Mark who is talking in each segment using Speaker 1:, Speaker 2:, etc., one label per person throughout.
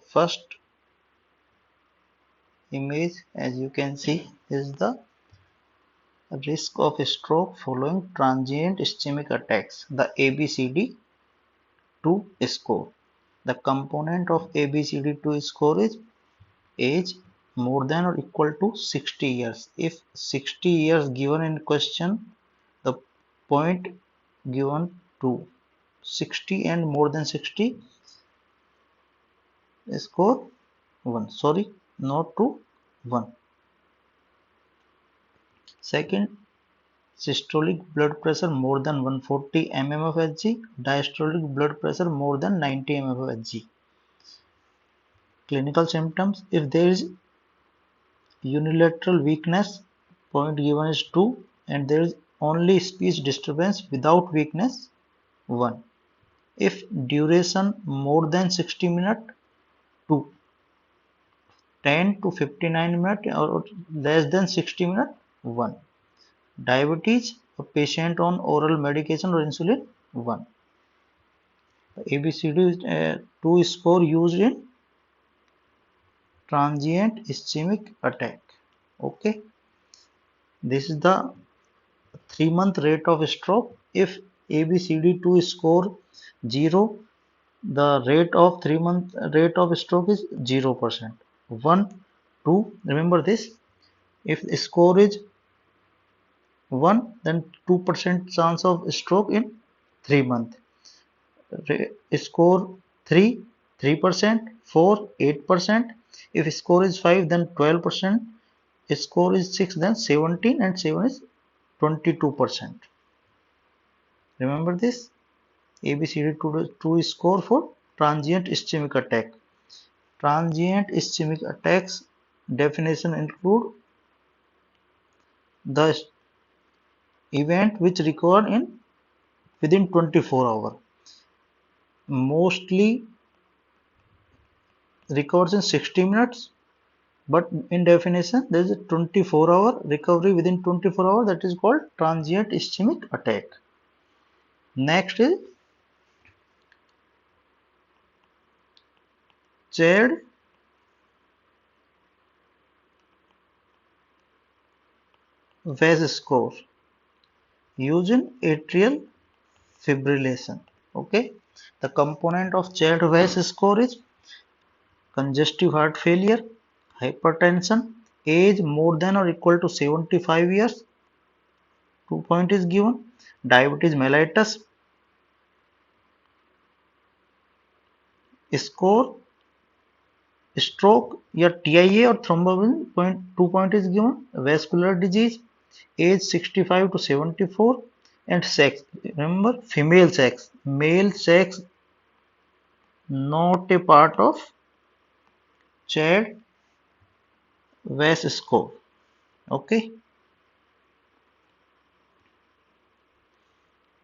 Speaker 1: first image, as you can see, is the risk of stroke following transient ischemic attacks, the ABCD2 score. The component of ABCD2 score is age more than or equal to 60 years. If 60 years given in question, the point given to 60 and more than 60, score 1. Sorry, not to 1. Second, systolic blood pressure more than 140 mm of Hg, diastolic blood pressure more than 90 mm of Hg. Clinical symptoms: if there is unilateral weakness, point given is 2, and there is only speech disturbance without weakness, 1. If duration more than 60 minutes, 2. 10 to 59 minutes or less than 60 minutes, 1. Diabetes, a patient on oral medication or insulin, 1. ABCD is 2 score used in transient ischemic attack. Okay, this is the 3-month rate of stroke. If ABCD2 score 0, the rate of 3-month rate of stroke is 0%. 1, 2, remember this. If score is 1, then 2% chance of stroke in 3 months. Score 3, 3%, 4, 8%. If score is 5, then 12%. Score is 6, then 17, and 7 is 22%. Remember this. ABCD2 score for transient ischemic attack. Transient ischemic attacks definition include the event which recur in within 24 hours. Mostly recurs in 60 minutes, but in definition there is a 24-hour recovery within 24 hours, that is called transient ischemic attack. Next is 𝐦𝐨𝐬𝐬 score used in atrial fibrillation. Okay, the component of 𝐦𝐸 score is congestive heart failure, hypertension, age more than or equal to 75 years, 2 point is given, diabetes mellitus, score stroke या TIA or thromboplastin, 2 point is given, vascular disease, age 65 to 74, and sex. Remember, female sex, male sex not a part of 𝐦𝐸 score. Okay,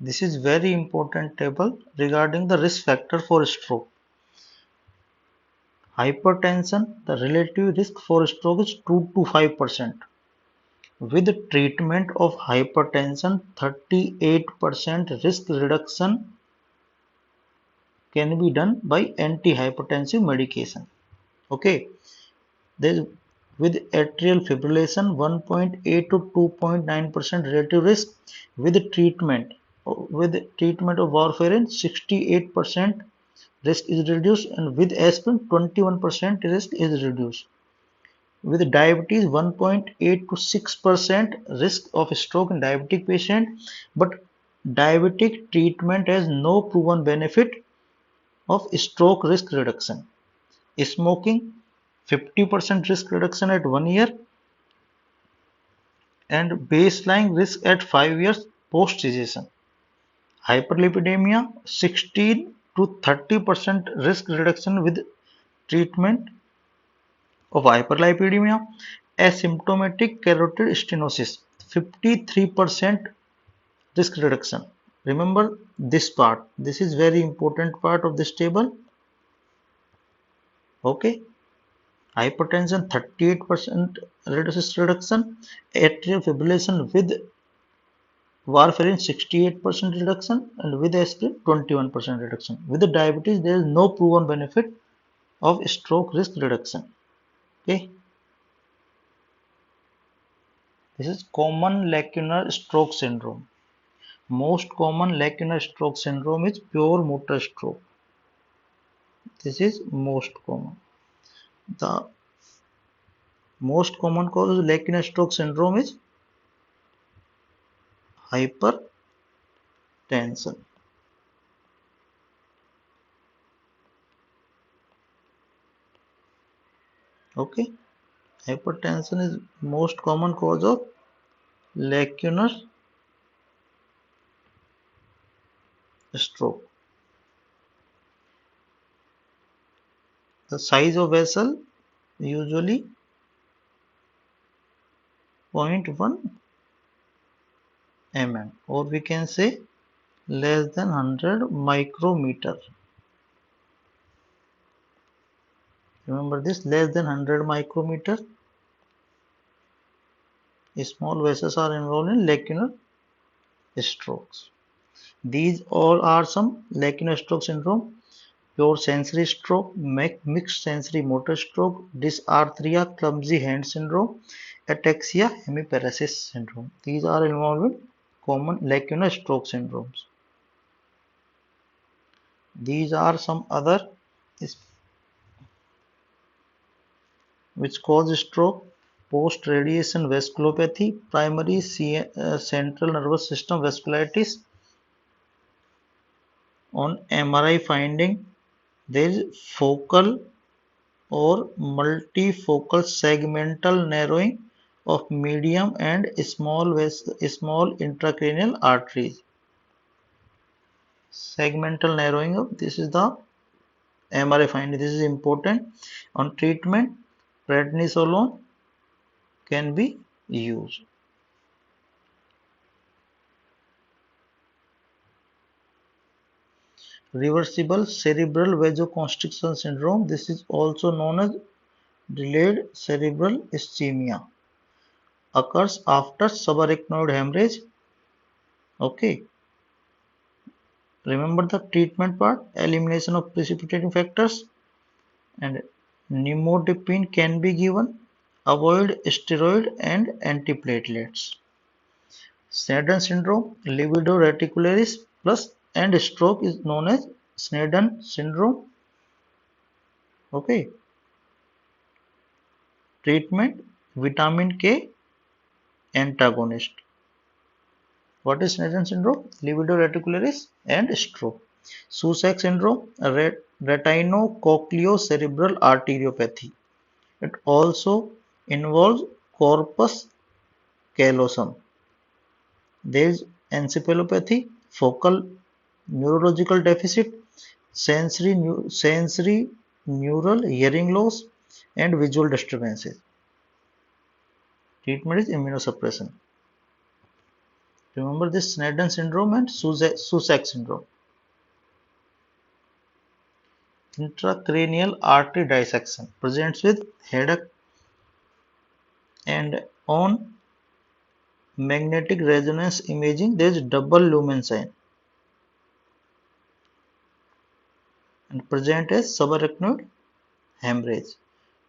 Speaker 1: this is very important table regarding the risk factor for stroke. Hypertension, the relative risk for stroke is 2 to 5%. With treatment of hypertension, 38% risk reduction can be done by antihypertensive medication. Okay, with atrial fibrillation, 1.8 to 2.9% relative risk. With treatment of warfarin, 68% risk is reduced, and with aspirin, 21% risk is reduced. With diabetes, 1.8 to 6% risk of stroke in diabetic patient, but diabetic treatment has no proven benefit of stroke risk reduction. Smoking, 50% risk reduction at 1 year, and baseline risk at 5 years post cessation. Hyperlipidemia, 16 to 30% risk reduction with treatment of hyperlipidemia. Asymptomatic carotid stenosis, 53% risk reduction. Remember this part, this is very important part of this table. Okay, hypertension, 38% risk reduction, atrial fibrillation with warfarin, 68% reduction, and with aspirin, 21% reduction. With the diabetes, there is no proven benefit of stroke risk reduction. Okay, this is common lacunar stroke syndrome. Most common lacunar stroke syndrome is pure motor stroke. This is most common. The most common cause of lacunar stroke syndrome is hypertension. Okay, hypertension is most common cause of lacunar stroke. The size of vessel usually 0.1 mm, or we can say less than 100 micrometer. Remember this, less than 100 micrometer. Small vessels are involved in lacunar strokes. These all are some lacunar stroke syndrome: pure sensory stroke, mixed sensory motor stroke, dysarthria, clumsy hand syndrome, ataxia, hemiparesis syndrome. These are involved in common lacunar stroke syndromes. These are some other which cause stroke: post radiation vasculopathy, primary central nervous system vasculitis. On MRI finding, there is focal or multifocal segmental narrowing of medium and small intracranial arteries. Segmental narrowing of this is the MRI finding. This is important. On treatment, prednisolone can be used. Reversible cerebral vasoconstriction syndrome. This is also known as delayed cerebral ischemia. Occurs after subarachnoid hemorrhage. Okay. Remember the treatment part: elimination of precipitating factors, and nimodipine can be given. Avoid steroid and antiplatelets. Sneddon syndrome, livedo reticularis plus and stroke is known as Sneddon syndrome. Okay. Treatment: vitamin K antagonist. What is Sneddon syndrome? Livedo reticularis and stroke. Susac syndrome, retinocochleocerebral arteriopathy. It also involves corpus callosum. There is encephalopathy, focal neurological deficit, sensory neural hearing loss, and visual disturbances. Treatment is immunosuppression. Remember this: Sneddon syndrome and Susac syndrome. Intracranial artery dissection presents with headache, and on magnetic resonance imaging there is double lumen sign and present as subarachnoid hemorrhage.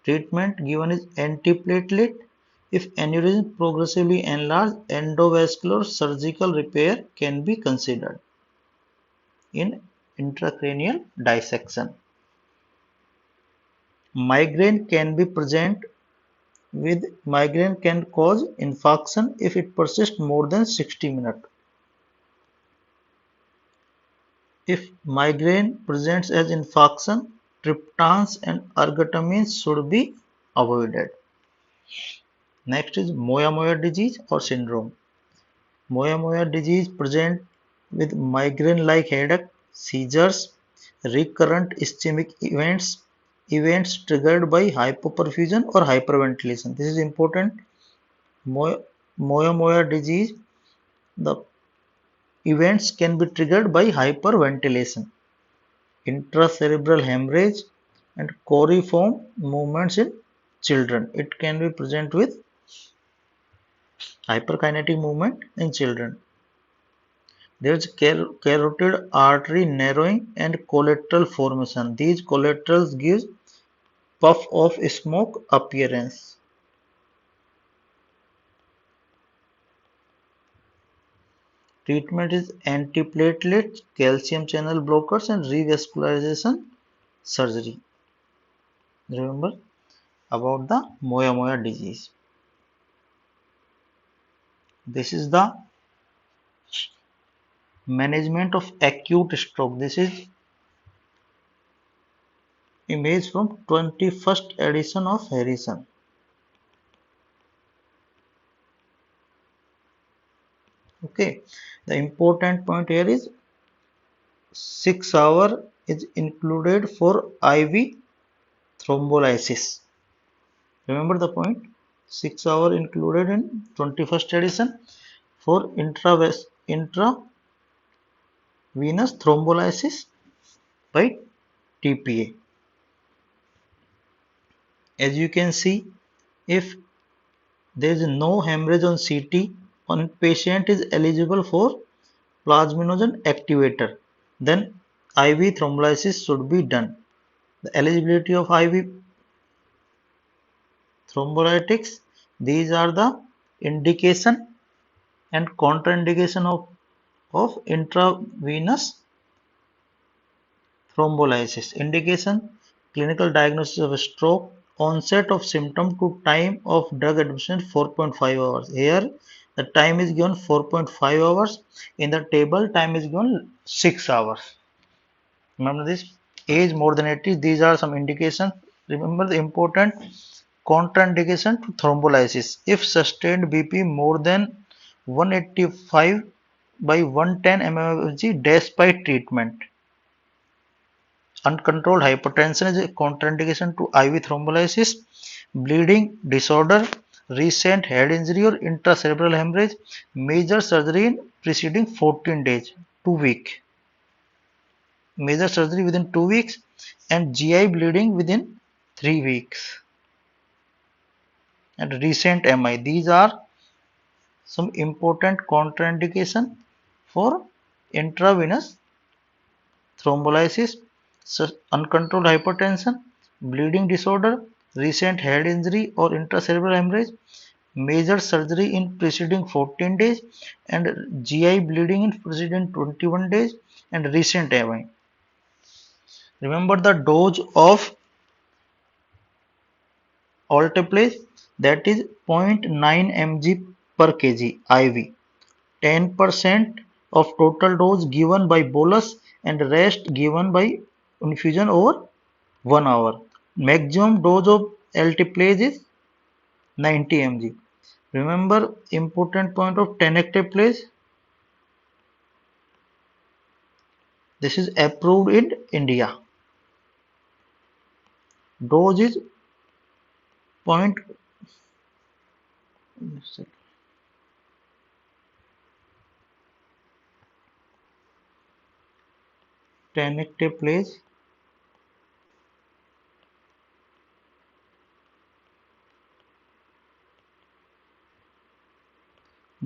Speaker 1: Treatment given is antiplatelet. If aneurysm progressively enlarged, endovascular surgical repair can be considered. In intracranial dissection, migraine can be present with migraine can cause infarction if it persists more than 60 minutes. If migraine presents as infarction, triptans and ergotamines should be avoided. Next is Moyamoya disease or syndrome. Moyamoya disease present with migraine-like headache, seizures, recurrent ischemic events triggered by hypoperfusion or hyperventilation. This is important. Moyamoya disease, the events can be triggered by hyperventilation, intracerebral hemorrhage, and coriform movements in children. It can be present with hyperkinetic movement in children. There is carotid artery narrowing and collateral formation. These collaterals give puff of smoke appearance. Treatment is antiplatelets, calcium channel blockers, and revascularization surgery. Remember about the moya disease. This is the management of acute stroke. This is image from 21st edition of Harrison. Okay, the important point here is 6 hour is included for IV thrombolysis. Remember the point? 6 hour included in 21st edition for intravenous thrombolysis by TPA. As you can see, if there is no hemorrhage on CT, one patient is eligible for plasminogen activator, then IV thrombolysis should be done. The eligibility of IV thrombolytics, these are the indication and contraindication of intravenous thrombolysis. Indication: clinical diagnosis of a stroke, onset of symptom to time of drug admission 4.5 hours. Here the time is given 4.5 hours. In the table, time is given 6 hours. Remember this. Age more than 80. These are some indications. Remember the important contraindication to thrombolysis. If sustained BP more than 185 by 110 mmHg despite treatment. Uncontrolled hypertension is a contraindication to IV thrombolysis. Bleeding disorder, recent head injury or intracerebral hemorrhage, major surgery in preceding 14 days, 2 weeks. Major surgery within 2 weeks and GI bleeding within 3 weeks. And recent MI. These are some important contraindication for intravenous thrombolysis. Uncontrolled hypertension, bleeding disorder, recent head injury or intracerebral hemorrhage, major surgery in preceding 14 days, and GI bleeding in preceding 21 days, and recent MI. Remember the dose of alteplase, that is 0.9 mg per kg IV. 10% of total dose given by bolus and rest given by infusion over 1 hour. Maximum dose of alteplase is 90 mg. Remember important point of tenecteplase. This is approved in India. Dose is point. Tenecteplase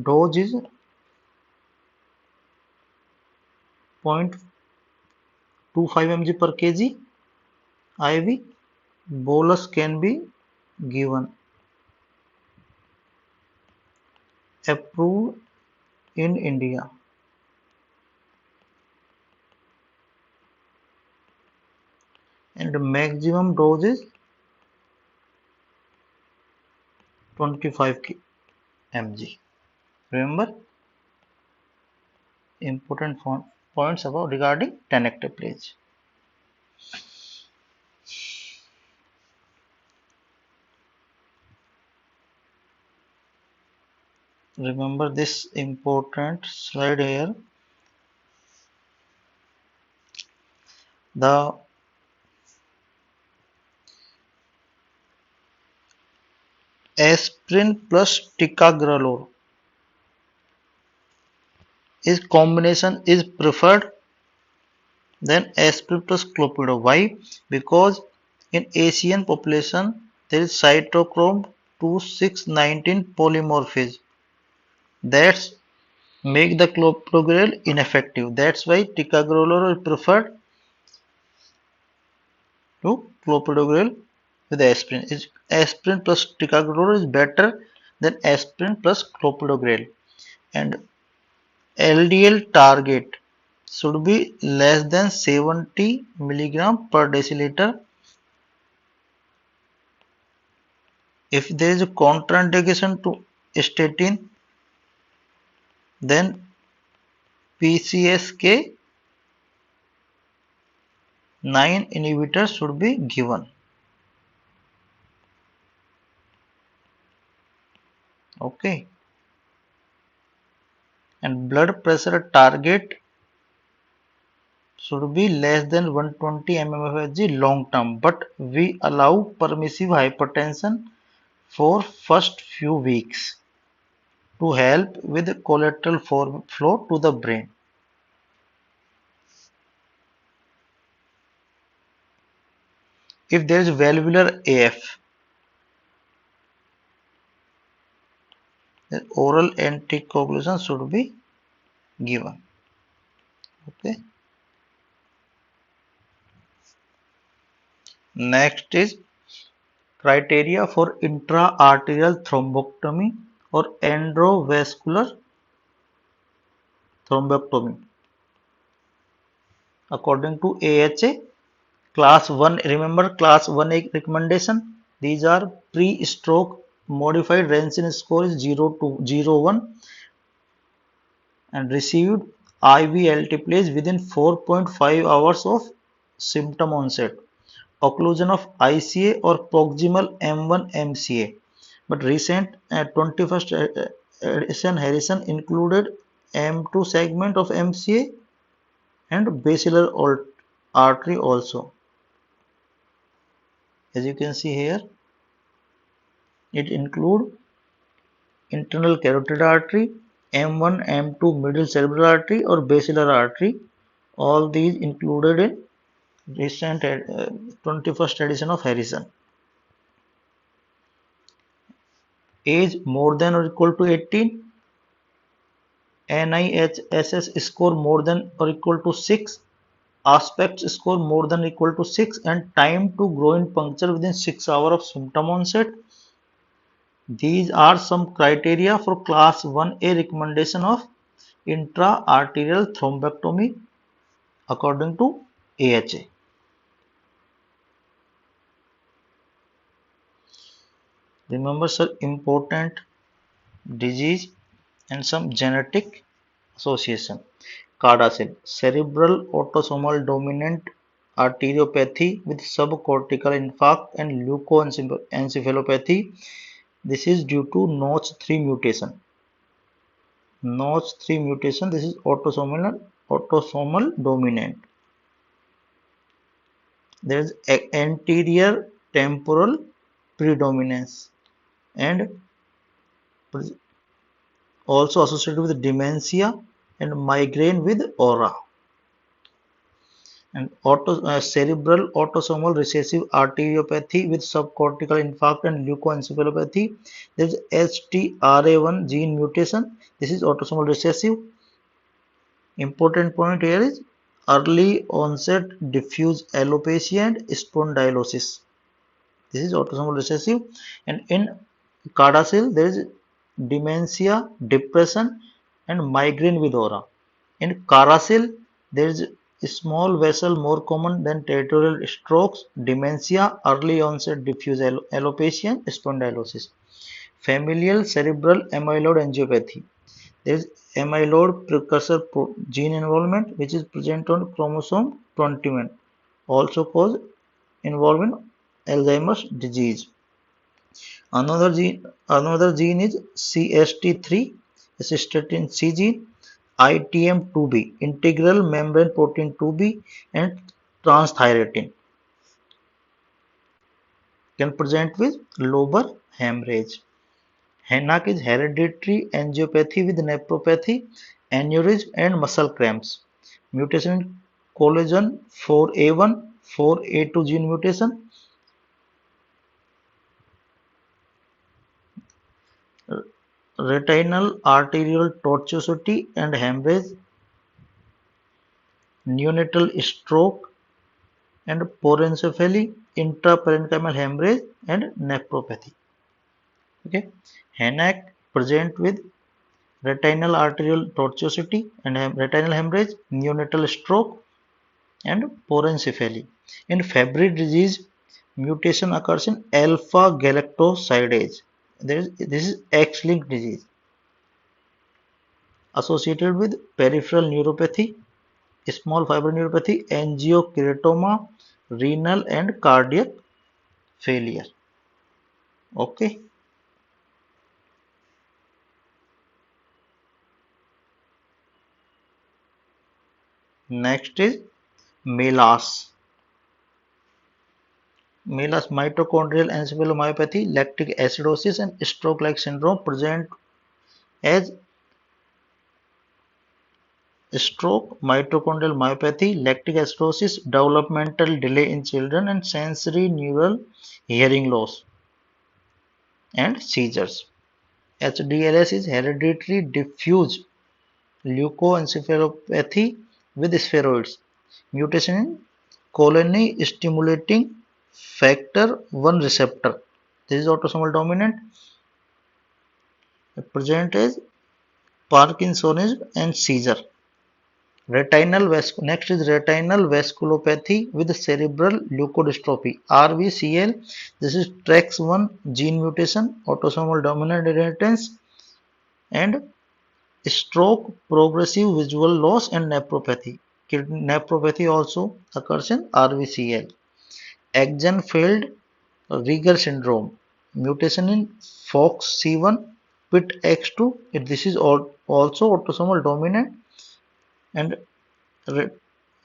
Speaker 1: dose is 0.25 mg per kg IV. Bolus can be given. Approved in India. And the maximum dose is 25 mg. Remember important points about regarding tenecteplase. Remember this important slide here. The aspirin plus ticagrelor is combination is preferred than aspirin plus clopidogrel. Why? Because in Asian population there is cytochrome 2619 polymorphism. That's make the clopidogrel ineffective. That's why ticagrelor is preferred to clopidogrel with aspirin. Is aspirin plus ticagrelor is better than aspirin plus clopidogrel, and LDL target should be less than 70 milligram per deciliter. If there is a contraindication to statin, then PCSK9 inhibitor should be given. Okay, and blood pressure target should be less than 120 mmHg long term, but we allow permissive hypertension for first few weeks to help with collateral flow to the brain. If there is valvular AF, then oral anticoagulation should be given. Okay. Next is criteria for intra-arterial thrombectomy or endovascular thrombectomy. According to AHA, class 1, remember class 1A recommendation? These are pre-stroke modified Rankin score is 0 to 01 and received IV alteplase within 4.5 hours of symptom onset. Occlusion of ICA or proximal M1 MCA. But recent 21st edition Harrison included M2 segment of MCA and basilar artery also. As you can see here, it include internal carotid artery, M1, M2 middle cerebral artery or basilar artery. All these included in recent 21st edition of Harrison. Age more than or equal to 18, NIHSS score more than or equal to 6, aspect score more than or equal to 6, and time to groin puncture within 6 hours of symptom onset. These are some criteria for class 1A recommendation of intra-arterial thrombectomy according to AHA. Remember, sir, important disease and some genetic association. CADASIL, cerebral autosomal dominant arteriopathy with subcortical infarct and leukoencephalopathy. This is due to Notch3 mutation. Notch3 mutation, this is autosomal dominant. There is anterior temporal predominance and also associated with dementia and migraine with aura. And cerebral autosomal recessive arteriopathy with subcortical infarct and leukoencephalopathy. There is HTRA1 gene mutation. This is autosomal recessive. Important point here is early onset diffuse alopecia and spondylosis. This is autosomal recessive. And in CADASIL, there is dementia, depression, and migraine with aura. In CARASIL, there is a small vessel more common than territorial strokes, dementia, early onset diffuse alopecia, and spondylosis. Familial cerebral amyloid angiopathy. There is amyloid precursor gene involvement which is present on chromosome 21, also cause involving Alzheimer's disease. Another gene is CST3, cystatin C gene, ITM2B, integral membrane protein 2B, and transthyretin can present with lobar hemorrhage. HENAC is hereditary angiopathy with nephropathy, aneurysm, and muscle cramps. Mutation in collagen 4A1, 4A2 gene mutation. Retinal arterial tortuosity and hemorrhage, neonatal stroke, and porencephaly, intraparenchymal hemorrhage, and nephropathy. Okay, HANAC present with retinal arterial tortuosity and retinal hemorrhage, neonatal stroke, and porencephaly. In Fabry disease, mutation occurs in alpha galactosidase. This is X-linked disease associated with peripheral neuropathy, small fiber neuropathy, angiokeratoma, renal and cardiac failure. Okay. Next is MELAS. MELAS, mitochondrial encephalomyopathy, lactic acidosis, and stroke-like syndrome present as stroke, mitochondrial myopathy, lactic acidosis, developmental delay in children, and sensory neural hearing loss and seizures. HDLS is hereditary diffuse leukoencephalopathy with spheroids, mutation in colony stimulating factor 1 receptor. This is autosomal dominant. Present as Parkinsonism and seizure. Next is retinal vasculopathy with cerebral leukodystrophy (RVCL). This is TREX1 gene mutation, autosomal dominant inheritance, and stroke, progressive visual loss, and nephropathy. Nephropathy also occurs in RVCL. Axenfeld-Rieger syndrome, mutation in FOXC1, PITX2. This is also autosomal dominant, and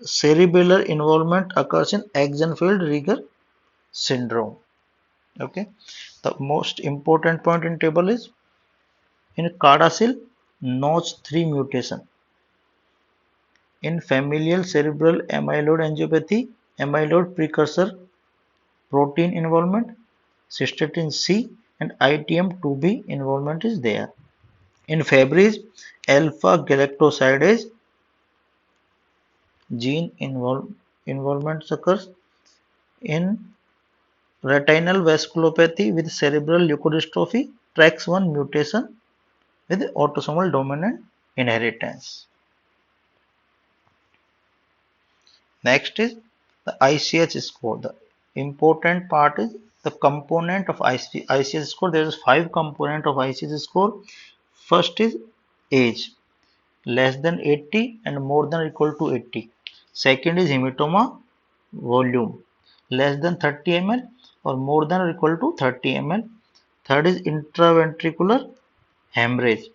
Speaker 1: cerebellar involvement occurs in Axenfeld-Rieger syndrome. Okay. The most important point in table is in CADASIL notch 3 mutation. In familial cerebral amyloid angiopathy, amyloid precursor protein involvement, cystatin C and ITM2B involvement is there. In Fabry's, alpha galactosidase gene involvement occurs. In retinal vasculopathy with cerebral leukodystrophy, TREX1 mutation with autosomal dominant inheritance. Next is the ICH score. The important part is the component of ICH score. There is 5 component of ICH score. First is age, less than 80 and more than or equal to 80. Second is hematoma volume, less than 30 ml or more than or equal to 30 ml. Third is intraventricular hemorrhage,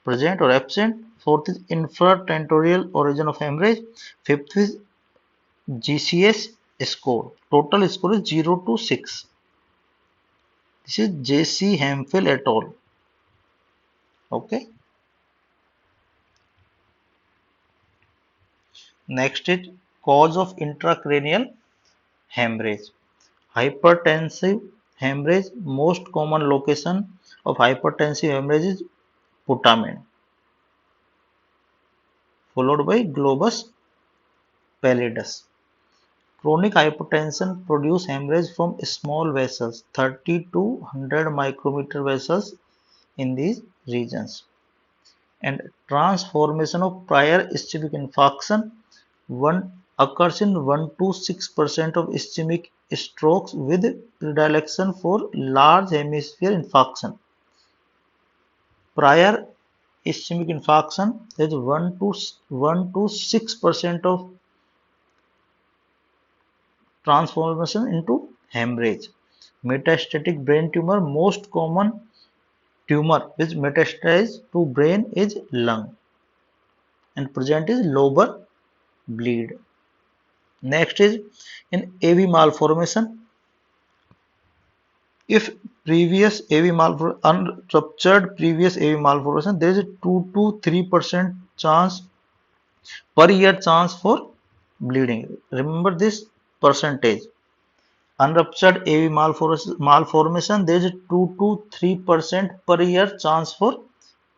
Speaker 1: present or absent. Fourth is infratentorial origin of hemorrhage. Fifth is GCS score. Total score is 0 to 6. This is J.C. Hemphill et al. Okay. Next is cause of intracranial hemorrhage. Hypertensive hemorrhage. Most common location of hypertensive hemorrhage is putamen, followed by globus pallidus. Chronic hypertension produces hemorrhage from small vessels, 30 to 100 micrometer vessels in these regions. And transformation of prior ischemic infarction occurs in 1 to 6% of ischemic strokes with predilection for large hemisphere infarction. Prior ischemic infarction, there is 1 to 6% of transformation into hemorrhage. Metastatic brain tumor, most common tumor which metastasizes to brain is lung and present is lobar bleed. Next is in AV malformation. If previous AV malformation, unruptured previous AV malformation, there is a 2 to 3% chance per year chance for bleeding. Remember this percentage. Unruptured AV malformation, there is a 2 to 3% per year chance for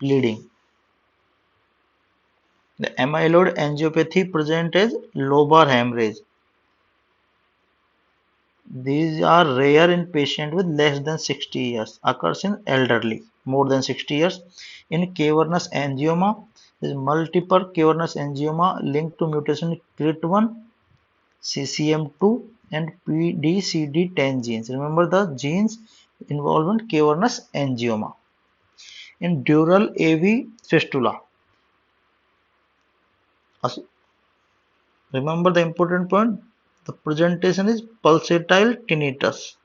Speaker 1: bleeding. The amyloid angiopathy present as lobar hemorrhage. These are rare in patients with less than 60 years, occurs in elderly, more than 60 years. In cavernous angioma, there is multiple cavernous angioma linked to mutation in KRIT1, CCM2 and PDCD10 genes. Remember the genes involved in cavernous angioma. In dural AV fistula, remember the important point, the presentation is pulsatile tinnitus.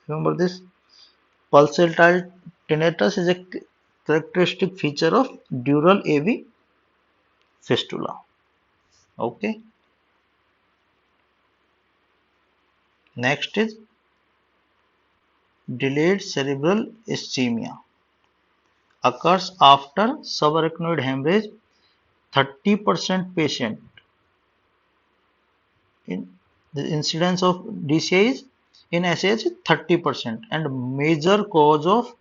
Speaker 1: Remember this, pulsatile tinnitus is a characteristic feature of dural AV fistula. Okay. Next is delayed cerebral ischemia. Occurs after subarachnoid hemorrhage. 30% patient in the incidence of DCI is in SH is 30% and major cause of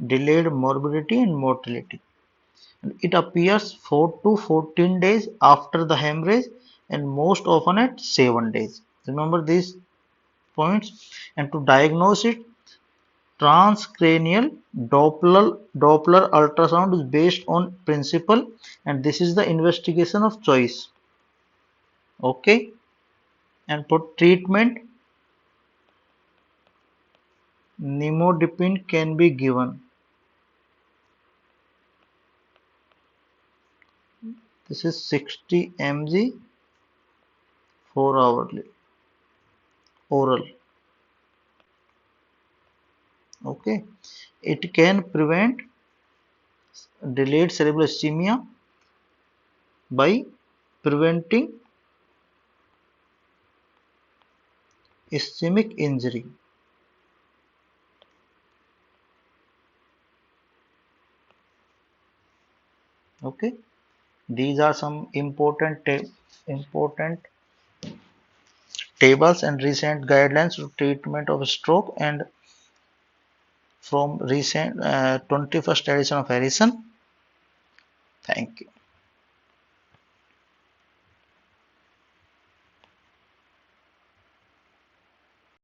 Speaker 1: delayed morbidity and mortality. It appears 4 to 14 days after the hemorrhage and most often at 7 days. Remember these points. And to diagnose it, transcranial Doppler ultrasound is based on principle, and this is the investigation of choice. Okay. And for treatment, nimodipine can be given. This is 60 mg 4 hourly oral. Okay. It can prevent delayed cerebral ischemia by preventing ischemic injury. Okay. These are some important tables and recent guidelines for treatment of stroke and from recent 21st edition of Harrison. Thank you.